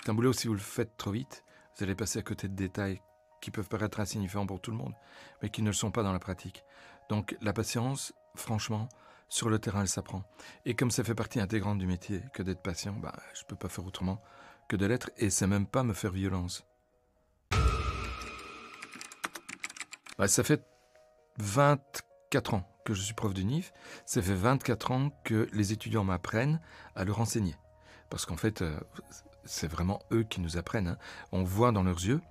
C'est un boulot, si vous le faites trop vite, vous allez passer à côté de détails qui peuvent paraître insignifiants pour tout le monde, mais qui ne le sont pas dans la pratique. Donc la patience, franchement, sur le terrain, elle s'apprend. Et comme ça fait partie intégrante du métier que d'être patient, je ne peux pas faire autrement que de l'être, et c'est même pas me faire violence. Ça fait 24 ans que je suis prof d'UNIF, ça fait 24 ans que les étudiants m'apprennent à leur enseigner. Parce qu'en fait, c'est vraiment eux qui nous apprennent. Hein. On voit dans leurs yeux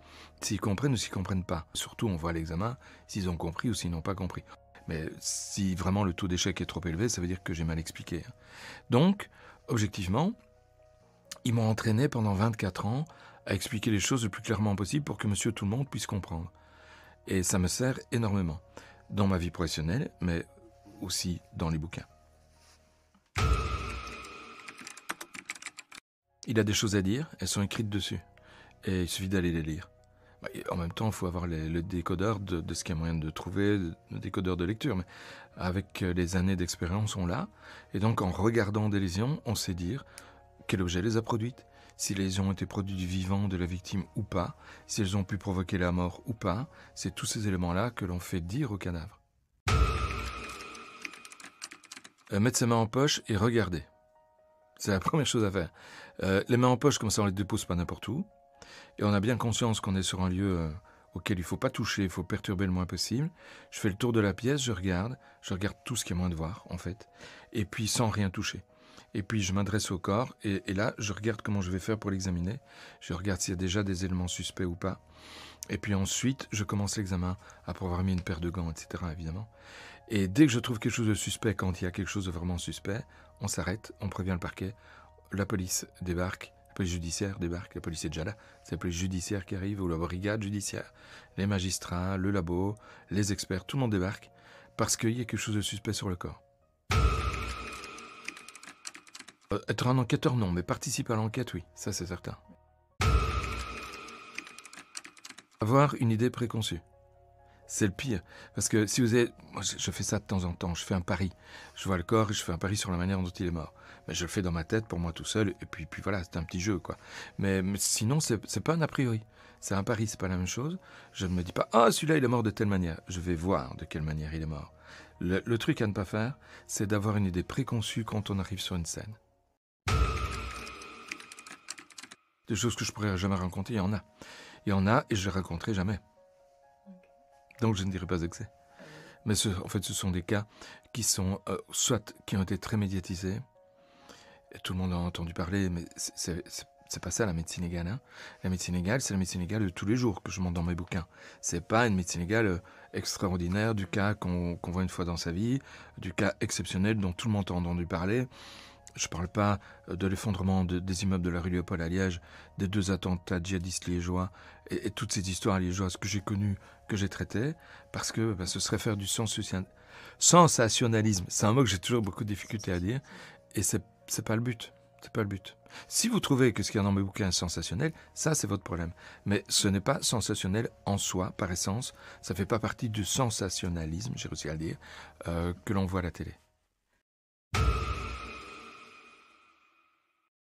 s'ils comprennent ou s'ils ne comprennent pas. Surtout, on voit à l'examen s'ils ont compris ou s'ils n'ont pas compris. Mais si vraiment le taux d'échec est trop élevé, ça veut dire que j'ai mal expliqué. Donc, objectivement, ils m'ont entraîné pendant 24 ans à expliquer les choses le plus clairement possible pour que monsieur tout le monde puisse comprendre. Et ça me sert énormément dans ma vie professionnelle, mais aussi dans les bouquins. Il a des choses à dire, elles sont écrites dessus. Et il suffit d'aller les lire. En même temps, il faut avoir le décodeur de ce qu'il y a moyen de trouver, le décodeur de lecture. Mais avec les années d'expérience, on l'a. Et donc, en regardant des lésions, on sait dire quel objet les a produites, si les lésions ont été produites du vivant de la victime ou pas, si elles ont pu provoquer la mort ou pas. C'est tous ces éléments-là que l'on fait dire au cadavre. Mettre ses mains en poche et regarder. C'est la première chose à faire. Les mains en poche, comme ça on ne les dépose pas n'importe où. Et on a bien conscience qu'on est sur un lieu auquel il ne faut pas toucher, il faut perturber le moins possible. Je fais le tour de la pièce, je regarde tout ce qu'il y a moyen de voir en fait, et puis sans rien toucher. Et puis je m'adresse au corps, et là je regarde comment je vais faire pour l'examiner. Je regarde s'il y a déjà des éléments suspects ou pas. Et puis ensuite, je commence l'examen après avoir mis une paire de gants, etc. évidemment. Et dès que je trouve quelque chose de suspect, quand il y a quelque chose de vraiment suspect, on s'arrête, on prévient le parquet, la police débarque, la police judiciaire débarque, la police est déjà là, c'est la police judiciaire qui arrive, ou la brigade judiciaire, les magistrats, le labo, les experts, tout le monde débarque, parce qu'il y a quelque chose de suspect sur le corps. Être un enquêteur, non, mais participer à l'enquête, oui, ça c'est certain. Avoir une idée préconçue. C'est le pire, parce que si vous avez... Moi, je fais ça de temps en temps, je fais un pari. Je vois le corps et je fais un pari sur la manière dont il est mort. Mais je le fais dans ma tête, pour moi tout seul, et puis voilà, c'est un petit jeu, quoi. Mais sinon, c'est pas un a priori. C'est un pari, c'est pas la même chose. Je ne me dis pas, ah, celui-là, il est mort de telle manière. Je vais voir de quelle manière il est mort. Le truc à ne pas faire, c'est d'avoir une idée préconçue quand on arrive sur une scène. Des choses que je pourrais jamais raconter, il y en a. Il y en a, et je les raconterai jamais. Donc je ne dirai pas ce que c'est. Mais en fait, ce sont des cas qui sont soit qui ont été très médiatisés, et tout le monde en a entendu parler, mais c'est pas ça la médecine légale. Hein. La médecine légale, c'est la médecine légale de tous les jours que je montre dans mes bouquins. C'est pas une médecine légale extraordinaire, du cas qu'on voit une fois dans sa vie, du cas exceptionnel dont tout le monde a entendu parler. Je ne parle pas de l'effondrement des immeubles de la rue Léopold à Liège, des 2 attentats djihadistes liégeois et toutes ces histoires liégeoises que j'ai connues, que j'ai traitées, parce que ce serait faire du sensationnalisme. C'est un mot que j'ai toujours beaucoup de difficultés à dire, et c'est pas le but. C'est pas le but. Si vous trouvez que ce qu'il y a dans mes bouquins est sensationnel, ça c'est votre problème. Mais ce n'est pas sensationnel en soi, par essence. Ça ne fait pas partie du sensationnalisme, j'ai réussi à le dire, que l'on voit à la télé.